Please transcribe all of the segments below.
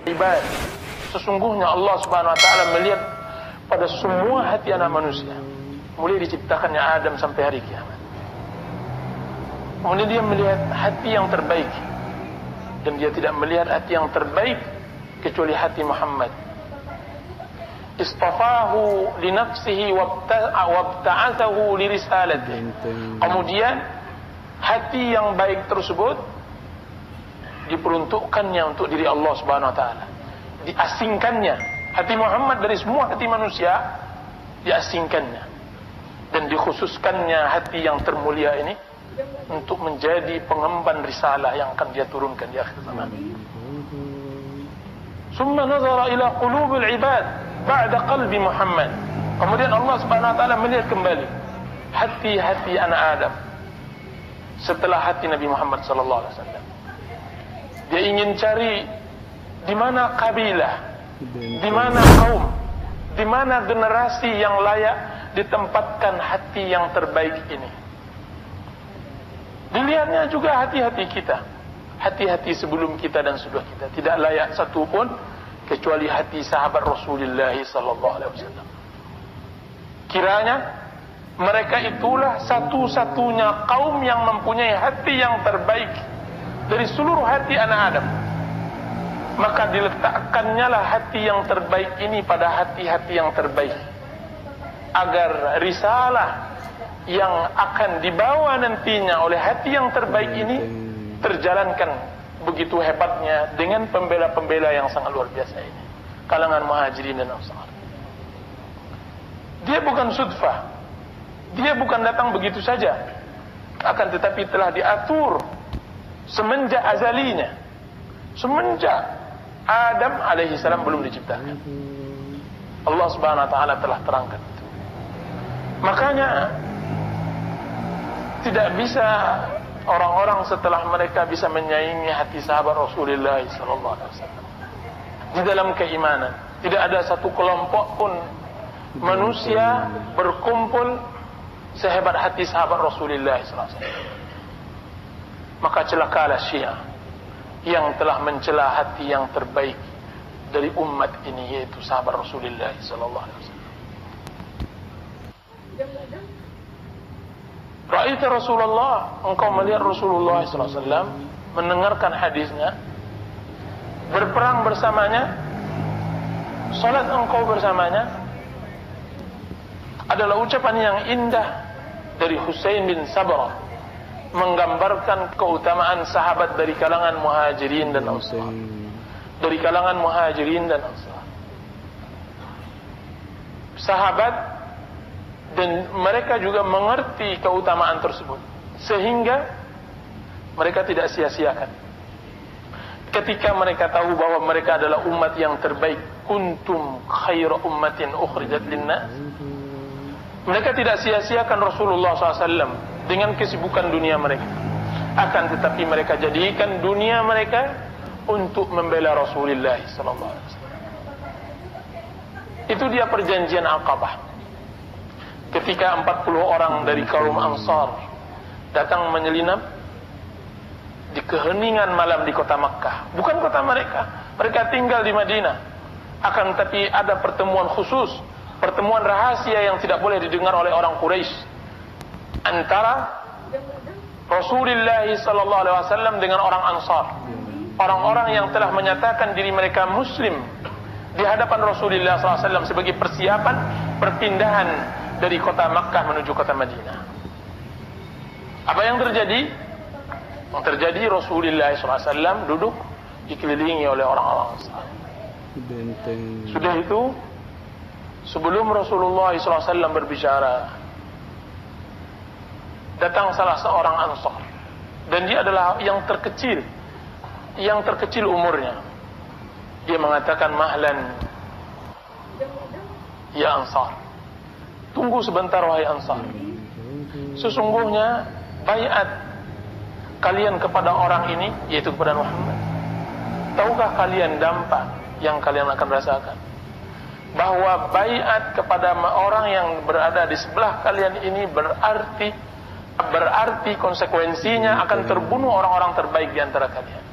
ibad. Sesungguhnya Allah Subhanahu wa taala melihat pada semua hati anak manusia, mulai diciptakannya Adam sampai hari kiamat. Kemudian dia melihat hati yang terbaik, dan dia tidak melihat hati yang terbaik kecuali hati Muhammad. Istafahu li nafsihi wabta'athahu li risalatihi. Kemudian hati yang baik tersebut diperuntukkannya untuk diri Allah Subhanahu wa taala. Diasingkannya hati Muhammad dari semua hati manusia, diasingkannya dan dikhususkannya hati yang termulia ini untuk menjadi pengemban risalah yang akan dia turunkan di akhir zaman. Summa nazara ila qulubil ibad ba'da qalbi Muhammad. Kemudian Allah Subhanahu wa taala melihat kembali hati-hati anak Adam setelah hati Nabi Muhammad sallallahu alaihi wasallam. Dia ingin cari di mana kabilah, di mana kaum, di mana generasi yang layak ditempatkan hati yang terbaik ini. Dilihatnya juga hati-hati kita, hati-hati sebelum kita dan sudah kita, tidak layak satu pun kecuali hati sahabat Rasulullah sallallahu alaihi wasallam. Kiranya mereka itulah satu-satunya kaum yang mempunyai hati yang terbaik dari seluruh hati anak Adam. Maka diletakkannya lah hati yang terbaik ini pada hati-hati yang terbaik, agar risalah yang akan dibawa nantinya oleh hati yang terbaik ini terjalankan begitu hebatnya dengan pembela-pembela yang sangat luar biasa ini, kalangan Muhajirin dan Ansar. Dia bukan sudfah, dia bukan datang begitu saja, akan tetapi telah diatur semenjak azalinya, semenjak Adam alaihi salam belum diciptakan. Allah Subhanahu wa taala telah terangkan itu. Makanya tidak bisa orang-orang setelah mereka bisa menyaingi hati sahabat Rasulullah sallallahu alaihi wasallam di dalam keimanan. Tidak ada satu kelompok pun manusia berkumpul sehebat hati sahabat Rasulullah sallallahu alaihi wasallam. Maka celakalah Syiah yang telah mencela hati yang terbaik dari umat ini, yaitu sahabat Rasulullah sallallahu alaihi wasallam. Ra'aita Rasulullah, engkau melihat Rasulullah sallallahu alaihi wasallam, mendengarkan hadisnya, berperang bersamanya, salat engkau bersamanya. Adalah ucapan yang indah dari Husain bin Sabrah, menggambarkan keutamaan sahabat dari kalangan Muhajirin dan Ansar. Dari kalangan Muhajirin dan Ansar, sahabat, dan mereka juga mengerti keutamaan tersebut sehingga mereka tidak sia-siakan. Ketika mereka tahu bahwa mereka adalah umat yang terbaik, kuntum khaira ummatin ukhrijat linnas, mereka tidak sia-siakan Rasulullah SAW dengan kesibukan dunia mereka. Akan tetapi mereka jadikan dunia mereka untuk membela Rasulullah SAW. Itu dia perjanjian Aqabah. Ketika 40 orang dari kaum Ansar datang menyelinap di keheningan malam di kota Makkah, bukan kota mereka, mereka tinggal di Madinah. Akan tetapi ada pertemuan khusus, pertemuan rahasia yang tidak boleh didengar oleh orang Quraisy antara Rasulullah sallallahu alaihi wasallam dengan orang Ansar, orang-orang yang telah menyatakan diri mereka muslim di hadapan Rasulullah sallallahu alaihi wasallam sebagai persiapan perpindahan dari kota Makkah menuju kota Madinah. Apa yang terjadi? Yang terjadi, Rasulullah SAW duduk dikelilingi oleh orang-orang Ansar. Sudah itu, sebelum Rasulullah SAW berbicara, datang salah seorang Ansar, dan dia adalah yang terkecil umurnya. Dia mengatakan, mahlan ya Ansar, tunggu sebentar wahai Ansar. Sesungguhnya baiat kalian kepada orang ini, yaitu kepada Muhammad, tahukah kalian dampak yang kalian akan rasakan? Bahwa baiat kepada orang yang berada di sebelah kalian ini berarti konsekuensinya akan terbunuh orang-orang terbaik di antara kalian.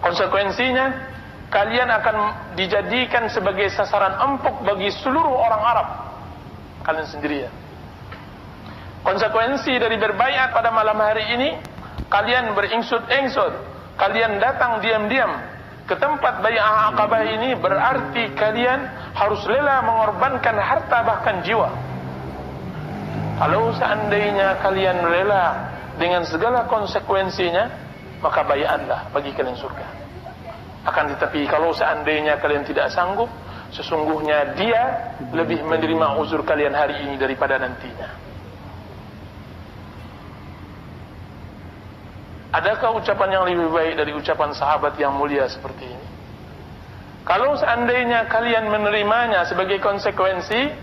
Konsekuensinya kalian akan dijadikan sebagai sasaran empuk bagi seluruh orang Arab. Kalian sendirian. Konsekuensi dari berbaiat pada malam hari ini, kalian beringsut-ingsut, kalian datang diam-diam ke tempat bai'ah Aqabah ini, berarti kalian harus rela mengorbankan harta bahkan jiwa. Kalau seandainya kalian rela dengan segala konsekuensinya, maka bai'atlah bagi kalian surga. Akan tetapi kalau seandainya kalian tidak sanggup, sesungguhnya dia lebih menerima uzur kalian hari ini daripada nantinya. Adakah ucapan yang lebih baik dari ucapan sahabat yang mulia seperti ini? Kalau seandainya kalian menerimanya sebagai konsekuensi,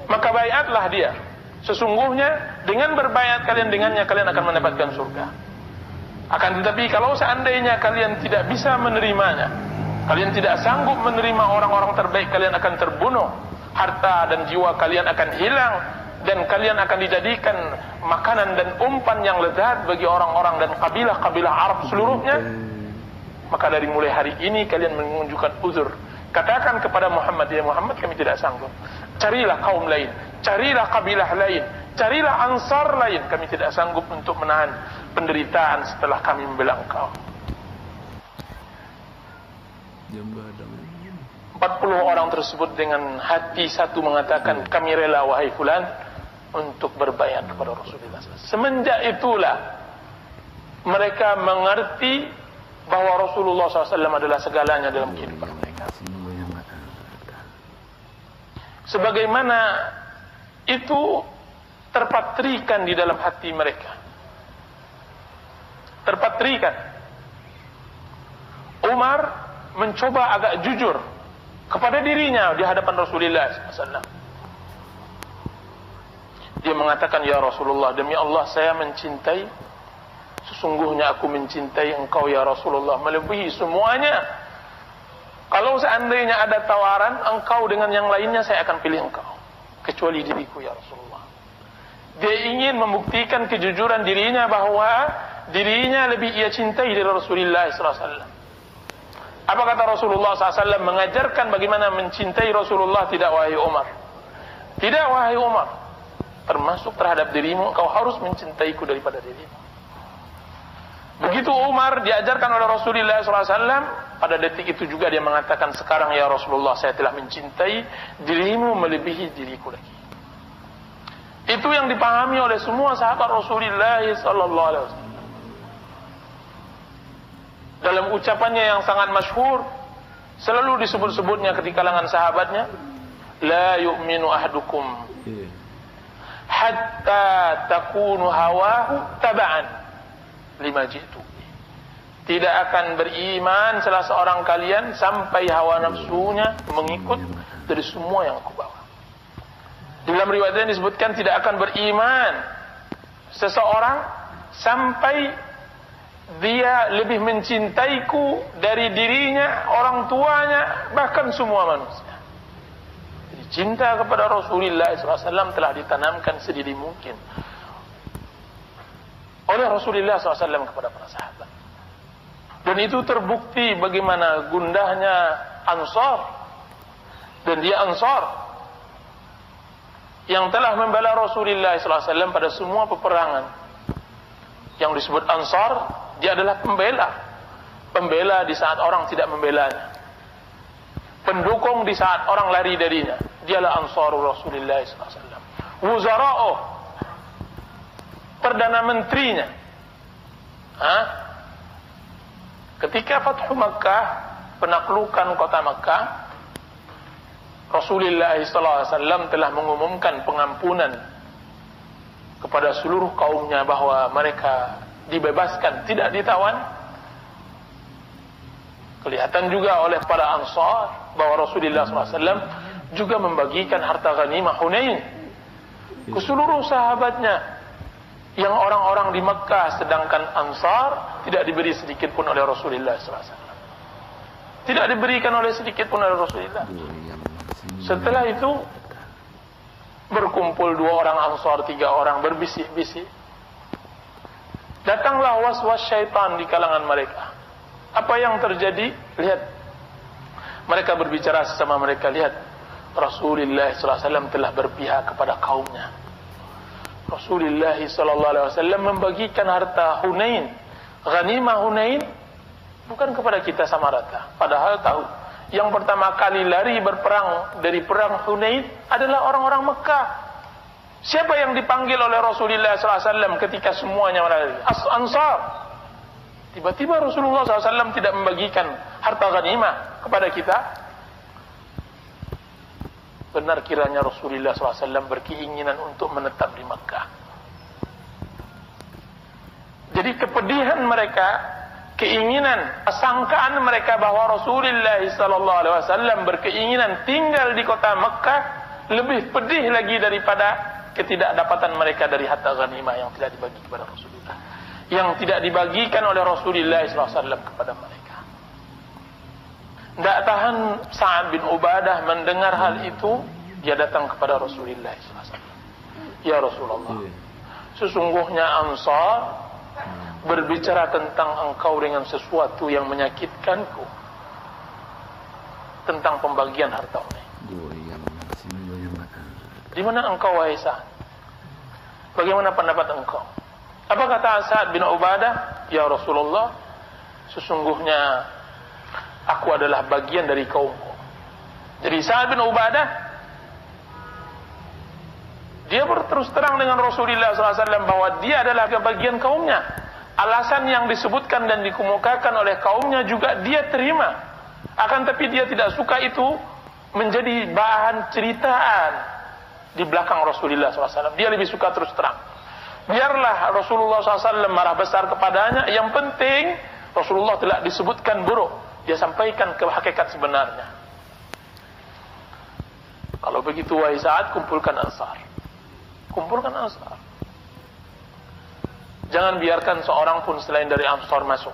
maka baiatlah dia. Sesungguhnya dengan berbaiat kalian dengannya, kalian akan mendapatkan surga. Akan tetapi kalau seandainya kalian tidak bisa menerimanya, kalian tidak sanggup menerima orang-orang terbaik, kalian akan terbunuh, harta dan jiwa kalian akan hilang, dan kalian akan dijadikan makanan dan umpan yang lezat bagi orang-orang dan kabilah-kabilah Arab seluruhnya. Maka dari mulai hari ini kalian menunjukkan uzur. Katakan kepada Muhammad, ya Muhammad, kami tidak sanggup. Carilah kaum lain, carilah kabilah lain, carilah ansar lain. Kami tidak sanggup untuk menahan penderitaan setelah kami membela engkau. 40 orang tersebut dengan hati satu mengatakan, kami rela wahai fulan untuk berbaiat kepada Rasulullah. Semenjak itulah mereka mengerti bahwa Rasulullah SAW adalah segalanya dalam kehidupan mereka. Sebagaimana itu terpatrikan di dalam hati mereka. Terpatrikan. Umar mencoba agak jujur kepada dirinya di hadapan Rasulullah SAW. Dia mengatakan, ya Rasulullah, demi Allah saya mencintai, sesungguhnya aku mencintai engkau ya Rasulullah melebihi semuanya. Kalau seandainya ada tawaran engkau dengan yang lainnya, saya akan pilih engkau kecuali diriku ya Rasulullah. Dia ingin membuktikan kejujuran dirinya bahwa dirinya lebih ia cintai dari Rasulullah SAW. Apa kata Rasulullah SAW? Mengajarkan bagaimana mencintai Rasulullah. Tidak wahai Umar, tidak wahai Umar, termasuk terhadap dirimu, engkau harus mencintaiku daripada dirimu. Begitu Umar diajarkan oleh Rasulullah SAW, pada detik itu juga dia mengatakan, sekarang ya Rasulullah, saya telah mencintai dirimu melebihi diriku lagi. Itu yang dipahami oleh semua sahabat Rasulullah SAW. Dalam ucapannya yang sangat masyhur, selalu disebut-sebutnya ketika kalangan sahabatnya, la yu'minu ahadukum hatta takunu hawahu taba'an lima jitu. Tidak akan beriman salah seorang kalian sampai hawa nafsunya mengikut dari semua yang aku bawa. Dalam riwayat ini disebutkan tidak akan beriman seseorang sampai dia lebih mencintaiku dari dirinya, orang tuanya, bahkan semua manusia. Jadi cinta kepada Rasulullah SAW telah ditanamkan sedini mungkin oleh Rasulullah SAW kepada para sahabat. Dan itu terbukti bagaimana gundahnya Ansar. Dan dia Ansar yang telah membela Rasulullah SAW pada semua peperangan. Yang disebut Ansar, dia adalah pembela. Pembela di saat orang tidak membelanya. Pendukung di saat orang lari darinya. Dialah Ansarul Rasulullah SAW. Wuzara'uh, Perdana Menterinya. Ketika Fathu Makkah, penaklukan kota Makkah, Rasulullah SAW telah mengumumkan pengampunan kepada seluruh kaumnya bahwa mereka dibebaskan, tidak ditawan. Kelihatan juga oleh para Ansar bahwa Rasulullah SAW juga membagikan harta ghanimah Hunain ke seluruh sahabatnya yang orang-orang di Mekah, sedangkan Ansar tidak diberi sedikit pun oleh Rasulullah SAW. Tidak diberikan oleh sedikit pun oleh Rasulullah. Setelah itu berkumpul 2 orang Ansar, 3 orang berbisik-bisik. Datanglah was-was syaitan di kalangan mereka. Apa yang terjadi? Lihat, mereka berbicara sesama mereka. Lihat, Rasulullah SAW telah berpihak kepada kaumnya. Rasulullah SAW membagikan harta Hunain, ghanimah Hunain, bukan kepada kita sama rata. Padahal tahu, yang pertama kali lari berperang dari perang Hunain adalah orang-orang Mekah. Siapa yang dipanggil oleh Rasulullah SAW ketika semuanya lari? Ansar. Tiba-tiba Rasulullah SAW tidak membagikan harta ghanimah kepada kita. Benar kiranya Rasulullah SAW berkeinginan untuk menetap di Mekah. Jadi kepedihan mereka, keinginan, sangkaan mereka bahwa Rasulullah SAW berkeinginan tinggal di kota Mekah lebih pedih lagi daripada ketidakdapatan mereka dari harta ghanimah yang tidak dibagi kepada Rasulullah, yang tidak dibagikan oleh Rasulullah SAW kepada mereka. Tidak tahan Sa'ad bin Ubadah mendengar hal itu, dia datang kepada Rasulullah SAW. Ya Rasulullah, sesungguhnya Ansar berbicara tentang engkau dengan sesuatu yang menyakitkanku, tentang pembagian harta ini. Di mana engkau wahai Sa'ad? Bagaimana pendapat engkau? Apa kata Sa'ad bin Ubadah? Ya Rasulullah, sesungguhnya aku adalah bagian dari kaumku. Jadi Sa'ad bin Ubadah, dia berterus terang dengan Rasulullah SAW bahwa dia adalah bagian kaumnya. Alasan yang disebutkan dan dikemukakan oleh kaumnya juga dia terima. Akan tapi dia tidak suka itu menjadi bahan ceritaan di belakang Rasulullah SAW. Dia lebih suka terus terang. Biarlah Rasulullah SAW marah besar kepadanya. Yang penting Rasulullah telah disebutkan buruk. Dia sampaikan ke hakikat sebenarnya. Kalau begitu wahai Sa'ad, kumpulkan Ansar. Kumpulkan Ansar. Jangan biarkan seorang pun selain dari Ansar masuk.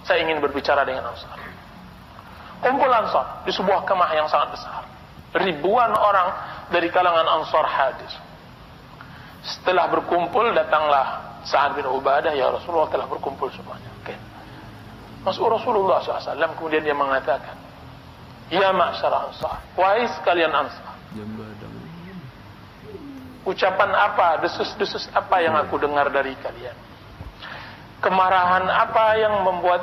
Saya ingin berbicara dengan Ansar. Kumpul Ansar di sebuah kemah yang sangat besar. Ribuan orang dari kalangan Ansar hadir. Setelah berkumpul, datanglah Sa'ad bin Ubadah. Ya Rasulullah, telah berkumpul semuanya. Okay. Masuk Rasulullah SAW, kemudian dia mengatakan, Ya ma'asyara Ansar, wahai sekalian Ansar, ucapan apa, desus-desus apa yang aku dengar dari kalian? Kemarahan apa yang membuat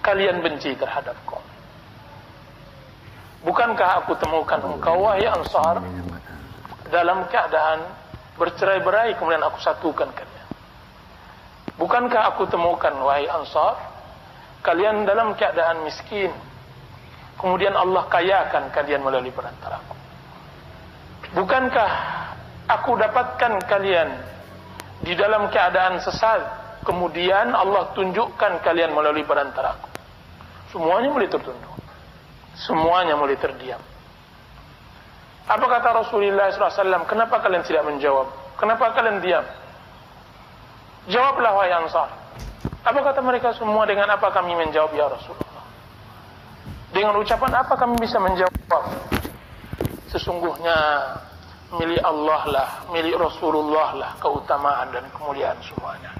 kalian benci terhadapku? Bukankah aku temukan engkau wahai Ansar dalam keadaan bercerai-berai, kemudian aku satukan kalian? Bukankah aku temukan wahai Ansar kalian dalam keadaan miskin, kemudian Allah kayakan kalian melalui perantaraku? Bukankah aku dapatkan kalian di dalam keadaan sesat, kemudian Allah tunjukkan kalian melalui perantaraku? Semuanya mulai tertunduk, semuanya mulai terdiam. Apa kata Rasulullah SAW? Kenapa kalian tidak menjawab? Kenapa kalian diam? Jawablah wahai Ansar. Apa kata mereka semua? Dengan apa kami menjawab ya Rasulullah? Dengan ucapan apa kami bisa menjawab? Sesungguhnya milik Allah lah, milik Rasulullah lah keutamaan dan kemuliaan semuanya.